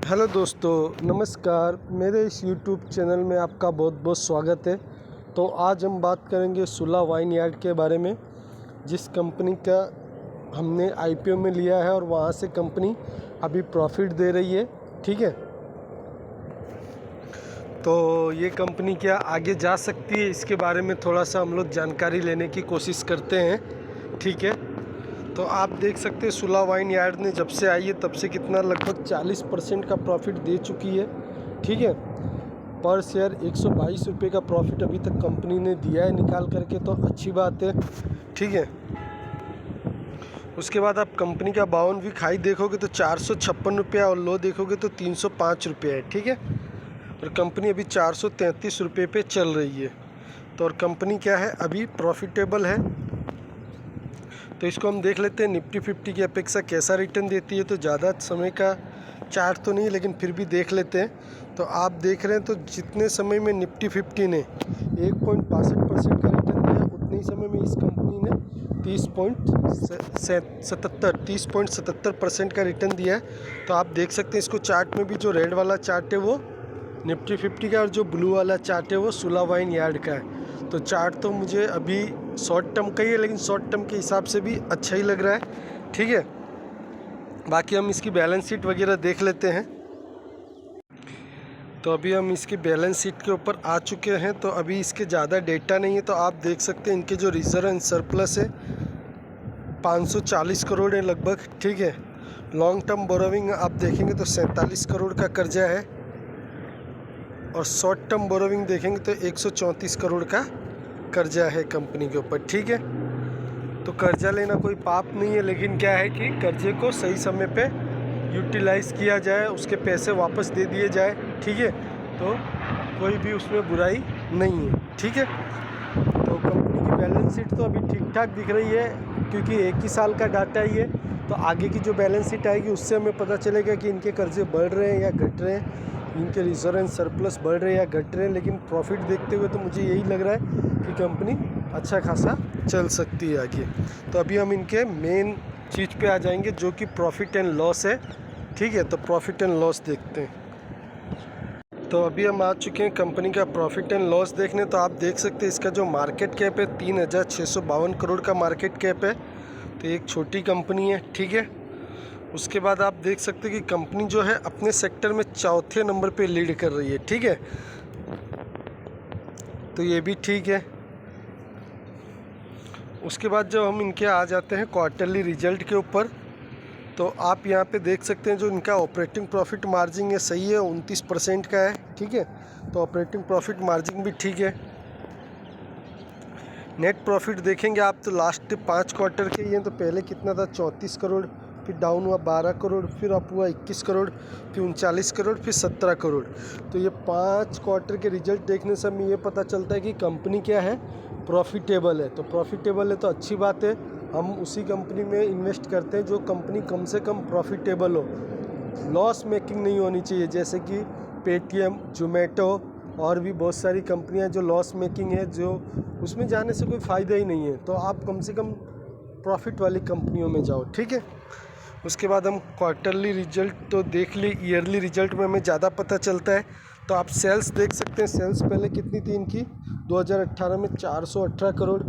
Hello दोस्तों, नमस्कार। मेरे इस यूट्यूब चैनल में आपका बहुत बहुत स्वागत है। तो आज हम बात करेंगे सुला वाइन यार्ड के बारे में, जिस कंपनी का हमने आईपीओ में लिया है और वहाँ से कंपनी अभी प्रॉफिट दे रही है। ठीक है, तो ये कंपनी क्या आगे जा सकती है, इसके बारे में थोड़ा सा हम लोग जानकारी लेने की कोशिश करते हैं। ठीक है, तो आप देख सकते हैं सुला वाइन यार्ड ने जब से आई है तब से कितना लगभग 40% का प्रॉफिट दे चुकी है। ठीक है, पर शेयर 122 रुपये का प्रॉफिट अभी तक कंपनी ने दिया है निकाल करके, तो अच्छी बात है। ठीक है, उसके बाद आप कंपनी का 52 वीक हाई देखोगे तो 456 रुपया और लो देखोगे तो 305 रुपये है। ठीक है, और कंपनी अभी 433 रुपये पे चल रही है। तो और कंपनी क्या है, अभी प्रॉफिटेबल है। तो इसको हम देख लेते हैं निफ्टी 50 की अपेक्षा कैसा रिटर्न देती है। तो ज़्यादा समय का चार्ट तो नहीं, लेकिन फिर भी देख लेते हैं। तो आप देख रहे हैं तो जितने समय में निफ्टी 50 ने 1.62% का रिटर्न दिया, उतने ही समय में इस कंपनी ने 30.77% का रिटर्न दिया है। तो आप देख सकते हैं इसको चार्ट में भी, जो रेड वाला चार्ट है वो निफ्टी 50 का और जो ब्लू वाला चार्ट है वो सुला वाइन यार्ड का है। तो चार्ट तो मुझे अभी शॉर्ट टर्म का ही है, लेकिन शॉर्ट टर्म के हिसाब से भी अच्छा ही लग रहा है। ठीक है, बाकी हम इसकी बैलेंस शीट वगैरह देख लेते हैं। तो अभी हम इसकी बैलेंस शीट के ऊपर आ चुके हैं। तो अभी इसके ज़्यादा डेटा नहीं है। तो आप देख सकते हैं इनके जो रिजर्व एंड सरप्लस है 540 करोड़ है लगभग। ठीक है, लॉन्ग टर्म बोरोविंग आप देखेंगे तो 47 करोड़ का कर्जा है, और शॉर्ट टर्म बोरोविंग देखेंगे तो 134 करोड़ का कर्जा है कंपनी के ऊपर। ठीक है, तो कर्जा लेना कोई पाप नहीं है, लेकिन क्या है कि कर्जे को सही समय पे यूटिलाइज़ किया जाए, उसके पैसे वापस दे दिए जाए। ठीक है, तो कोई भी उसमें बुराई नहीं है। ठीक है, तो कंपनी की बैलेंस शीट तो अभी ठीक ठाक दिख रही है, क्योंकि एक ही साल का डाटा ही है। तो आगे की जो बैलेंस शीट आएगी उससे हमें पता चलेगा कि इनके कर्जे बढ़ रहे हैं या घट रहे हैं, इनके रिजर्व एंड सरप्लस बढ़ रहे हैं या घट रहे हैं। लेकिन प्रॉफिट देखते हुए तो मुझे यही लग रहा है कि कंपनी अच्छा खासा चल सकती है आगे। तो अभी हम इनके मेन चीज़ पे आ जाएंगे, जो कि प्रॉफिट एंड लॉस है। ठीक है, तो प्रॉफिट एंड लॉस देखते हैं। तो अभी हम आ चुके हैं कंपनी का प्रॉफिट एंड लॉस देखने। तो आप देख सकते हैं इसका जो मार्केट कैप है 3652 करोड़ का मार्केट कैप है। तो एक छोटी कंपनी है। ठीक है, उसके बाद आप देख सकते हैं कि कंपनी जो है अपने सेक्टर में चौथे नंबर पे लीड कर रही है। ठीक है, तो ये भी ठीक है। उसके बाद जब हम इनके आ जाते हैं क्वार्टरली रिजल्ट के ऊपर, तो आप यहाँ पे देख सकते हैं जो इनका ऑपरेटिंग प्रॉफिट मार्जिन है सही है, 29% का है। ठीक है, तो ऑपरेटिंग प्रॉफिट मार्जिन भी ठीक है। नेट प्रॉफिट देखेंगे आप तो लास्ट 5 क्वार्टर के ही हैं। तो पहले कितना था, 34 करोड़, फिर डाउन हुआ 12 करोड़, फिर अप हुआ 21 करोड़, फिर 39 करोड़, फिर 17 करोड़। तो ये 5 क्वार्टर के रिजल्ट देखने से हमें ये पता चलता है कि कंपनी क्या है, प्रॉफिटेबल है। तो प्रॉफिटेबल है तो अच्छी बात है, हम उसी कंपनी में इन्वेस्ट करते हैं जो कंपनी कम से कम प्रॉफिटेबल हो, लॉस मेकिंग नहीं होनी चाहिए। जैसे कि पेटीएम, जोमेटो और भी बहुत सारी कंपनियां जो लॉस मेकिंग है, जो उसमें जाने से कोई फ़ायदा ही नहीं है। तो आप कम से कम प्रॉफिट वाली कंपनियों में जाओ। ठीक है, उसके बाद हम क्वार्टरली रिजल्ट तो देख ली, ईयरली रिजल्ट में हमें ज़्यादा पता चलता है। तो आप सेल्स देख सकते हैं, सेल्स पहले कितनी थी इनकी, 2018 में 418 करोड़,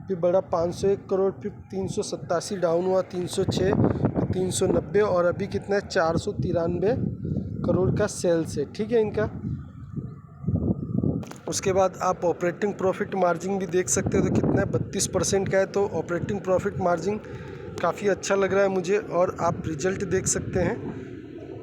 फिर बढ़ा 501 करोड़, फिर 387 डाउन हुआ 306, फिर 390, और अभी कितना है 493 करोड़ का सेल्स है। ठीक है इनका। उसके बाद आप ऑपरेटिंग प्रॉफिट मार्जिन भी देख सकते हो, तो कितना है 32% का है। तो ऑपरेटिंग प्रॉफिट मार्जिन काफ़ी अच्छा लग रहा है मुझे। और आप रिजल्ट देख सकते हैं,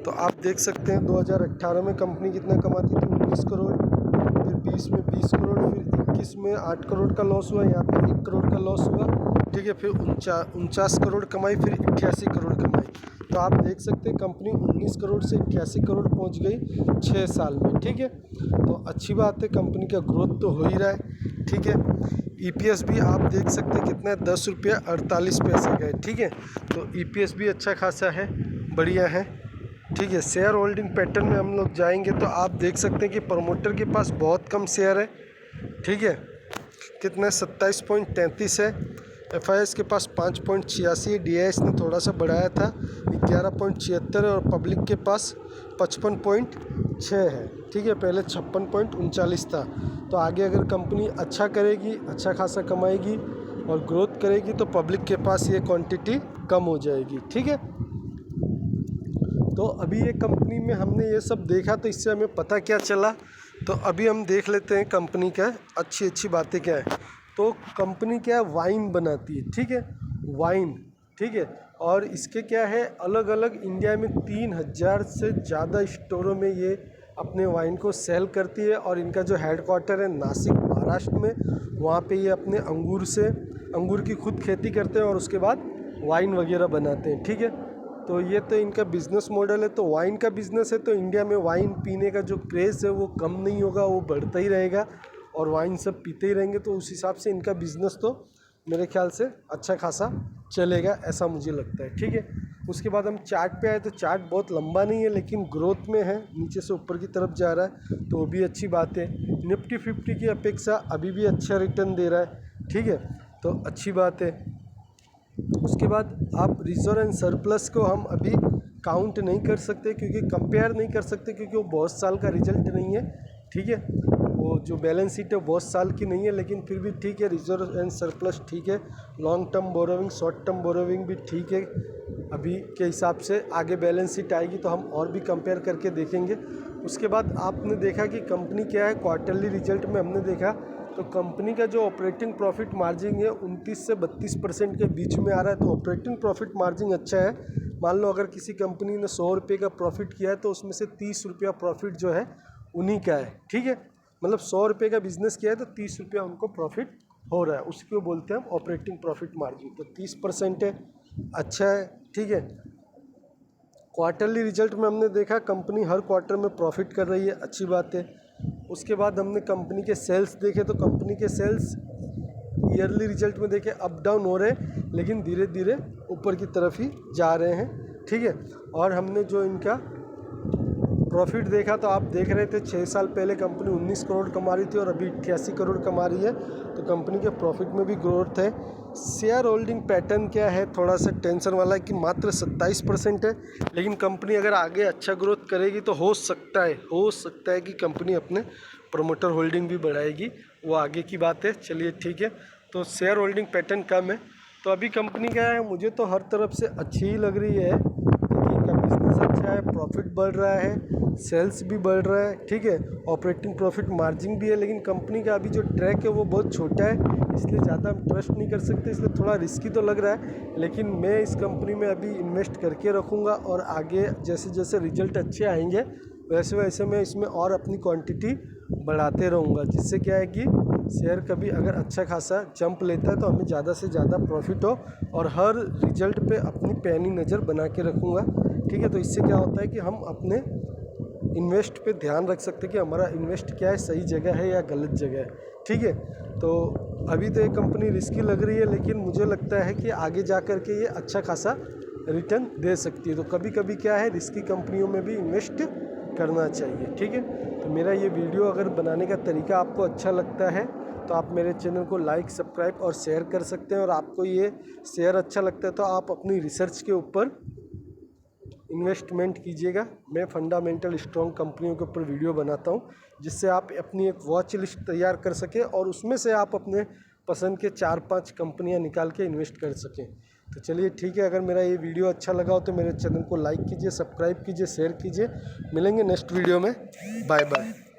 तो आप देख सकते हैं 2018 में कंपनी कितना कमाती थी, 19 करोड़, फिर 20 में 20 करोड़, फिर 21 में 8 करोड़ का लॉस हुआ, यहाँ पे 1 करोड़ का लॉस हुआ। ठीक है, फिर 49 करोड़ कमाई, फिर 88 करोड़ कमाई। तो आप देख सकते हैं कंपनी 19 करोड़ से 88 करोड़ पहुँच गई 6 साल में। ठीक है, तो अच्छी बात है, कंपनी का ग्रोथ तो हो ही रहा है। ठीक है, ईपीएस भी आप देख सकते हैं कितना है, 10 रुपया 48 पैसे का है। ठीक है, तो ईपीएस भी अच्छा खासा है, बढ़िया है। ठीक है, शेयर होल्डिंग पैटर्न में हम लोग जाएंगे तो आप देख सकते हैं कि प्रमोटर के पास बहुत कम शेयर है। ठीक है, कितना 27.33 है। FIS के पास 5.86, DIS ने थोड़ा सा बढ़ाया था 11.76 और पब्लिक के पास 55.6 है। ठीक है, पहले 56.39 था। तो आगे अगर कंपनी अच्छा करेगी, अच्छा खासा कमाएगी और ग्रोथ करेगी तो पब्लिक के पास ये क्वांटिटी कम हो जाएगी। ठीक है, तो अभी ये कंपनी में हमने ये सब देखा तो इससे हमें पता क्या चला, तो अभी हम देख लेते हैं कंपनी का अच्छी बातें क्या है। तो कंपनी क्या है, वाइन बनाती है। ठीक है, वाइन, ठीक है, और इसके क्या है, अलग अलग इंडिया में 3000 से ज़्यादा स्टोरों में ये अपने वाइन को सेल करती है। और इनका जो हेडक्वार्टर है नासिक महाराष्ट्र में, वहाँ पे ये अपने अंगूर की खुद खेती करते हैं और उसके बाद वाइन वगैरह बनाते हैं। ठीक है, तो ये तो इनका बिज़नेस मॉडल है। तो वाइन का बिज़नेस है तो इंडिया में वाइन पीने का जो क्रेज़ है वो कम नहीं होगा, वो बढ़ता ही रहेगा और वाइन सब पीते ही रहेंगे। तो उस हिसाब से इनका बिज़नेस तो मेरे ख्याल से अच्छा खासा चलेगा, ऐसा मुझे लगता है। ठीक है, उसके बाद हम चार्ट पे आए तो चार्ट बहुत लंबा नहीं है लेकिन ग्रोथ में है, नीचे से ऊपर की तरफ जा रहा है, तो वो भी अच्छी बात है। निफ्टी 50 की अपेक्षा अभी भी अच्छा रिटर्न दे रहा है। ठीक है, तो अच्छी बात है। उसके बाद आप रिजर्व एंड सरप्लस को हम अभी काउंट नहीं कर सकते, क्योंकि कंपेयर नहीं कर सकते, क्योंकि वो बहुत साल का रिजल्ट नहीं है। ठीक है, वो जो बैलेंस शीट है बहुत साल की नहीं है, लेकिन फिर भी ठीक है, रिजर्व एंड सरप्लस ठीक है। Long term borrowing, short term borrowing भी ठीक है अभी के हिसाब से। आगे बैलेंस शीट आएगी तो हम और भी कंपेयर करके देखेंगे। उसके बाद आपने देखा कि कंपनी क्या है, क्वार्टरली रिजल्ट में हमने देखा तो कंपनी का जो ऑपरेटिंग प्रॉफिट मार्जिन है 29 से 32% के बीच में आ रहा है। तो ऑपरेटिंग प्रॉफिट मार्जिन अच्छा है। मान लो अगर किसी कंपनी ने 100 रुपये का प्रॉफिट किया है तो उसमें से 30 रुपया प्रॉफिट जो है उन्हीं का है। ठीक है, मतलब 100 रुपये का बिजनेस किया है तो 30 रुपया उनको प्रॉफिट हो रहा है, उसको बोलते हैं हम ऑपरेटिंग प्रॉफिट मार्जिन। तो 30% है, अच्छा है। ठीक है, क्वार्टरली रिजल्ट में हमने देखा कंपनी हर क्वार्टर में प्रॉफिट कर रही है, अच्छी बात है। उसके बाद हमने कंपनी के सेल्स देखे तो कंपनी के सेल्स ईयरली रिजल्ट में देखे अप डाउन हो रहे हैं, लेकिन धीरे धीरे ऊपर की तरफ ही जा रहे हैं। ठीक है, और हमने जो इनका प्रॉफिट देखा तो आप देख रहे थे 6 साल पहले कंपनी 19 करोड़ कमा रही थी और अभी 88 करोड़ कमा रही है। तो कंपनी के प्रॉफिट में भी ग्रोथ है। शेयर होल्डिंग पैटर्न क्या है, थोड़ा सा टेंशन वाला है कि मात्र 27% है, लेकिन कंपनी अगर आगे अच्छा ग्रोथ करेगी तो हो सकता है कि कंपनी अपने प्रोमोटर होल्डिंग भी बढ़ाएगी, वो आगे की बात है। चलिए ठीक है, तो शेयर होल्डिंग पैटर्न कम है। तो अभी कंपनी क्या है, मुझे तो हर तरफ से अच्छी ही लग रही है कि इनका बिजनेस अच्छा है, प्रॉफिट बढ़ रहा है, सेल्स भी बढ़ रहा है। ठीक है, ऑपरेटिंग प्रॉफिट मार्जिन भी है, लेकिन कंपनी का अभी जो ट्रैक है वो बहुत छोटा है, इसलिए ज़्यादा हम ट्रस्ट नहीं कर सकते, इसलिए थोड़ा रिस्की तो लग रहा है। लेकिन मैं इस कंपनी में अभी इन्वेस्ट करके रखूँगा और आगे जैसे जैसे रिजल्ट अच्छे आएंगे वैसे वैसे मैं इसमें और अपनी क्वांटिटी बढ़ाते रहूँगा, जिससे क्या है कि शेयर कभी अगर अच्छा खासा जंप लेता है तो हमें ज़्यादा से ज़्यादा प्रॉफिट हो, और हर रिजल्ट पे अपनी पैनी नज़र बना के रखूँगा। ठीक है, तो इससे क्या होता है कि हम अपने इन्वेस्ट पे ध्यान रख सकते हैं कि हमारा इन्वेस्ट क्या है, सही जगह है या गलत जगह है। ठीक है, तो अभी तो ये कंपनी रिस्की लग रही है, लेकिन मुझे लगता है कि आगे जा कर के ये अच्छा खासा रिटर्न दे सकती है। तो कभी कभी क्या है, रिस्की कंपनियों में भी इन्वेस्ट करना चाहिए। ठीक है, तो मेरा ये वीडियो अगर बनाने का तरीका आपको अच्छा लगता है तो आप मेरे चैनल को लाइक, सब्सक्राइब और शेयर कर सकते हैं। और आपको ये शेयर अच्छा लगता है तो आप अपनी रिसर्च के ऊपर इन्वेस्टमेंट कीजिएगा। मैं फंडामेंटल स्ट्रॉन्ग कंपनियों के ऊपर वीडियो बनाता हूँ, जिससे आप अपनी एक वॉच लिस्ट तैयार कर सकें और उसमें से आप अपने पसंद के 4-5 कंपनियाँ निकाल के इन्वेस्ट कर सकें। तो चलिए ठीक है, अगर मेरा ये वीडियो अच्छा लगा हो तो मेरे चैनल को लाइक कीजिए, सब्सक्राइब कीजिए, शेयर कीजिए। मिलेंगे नेक्स्ट वीडियो में, बाय बाय।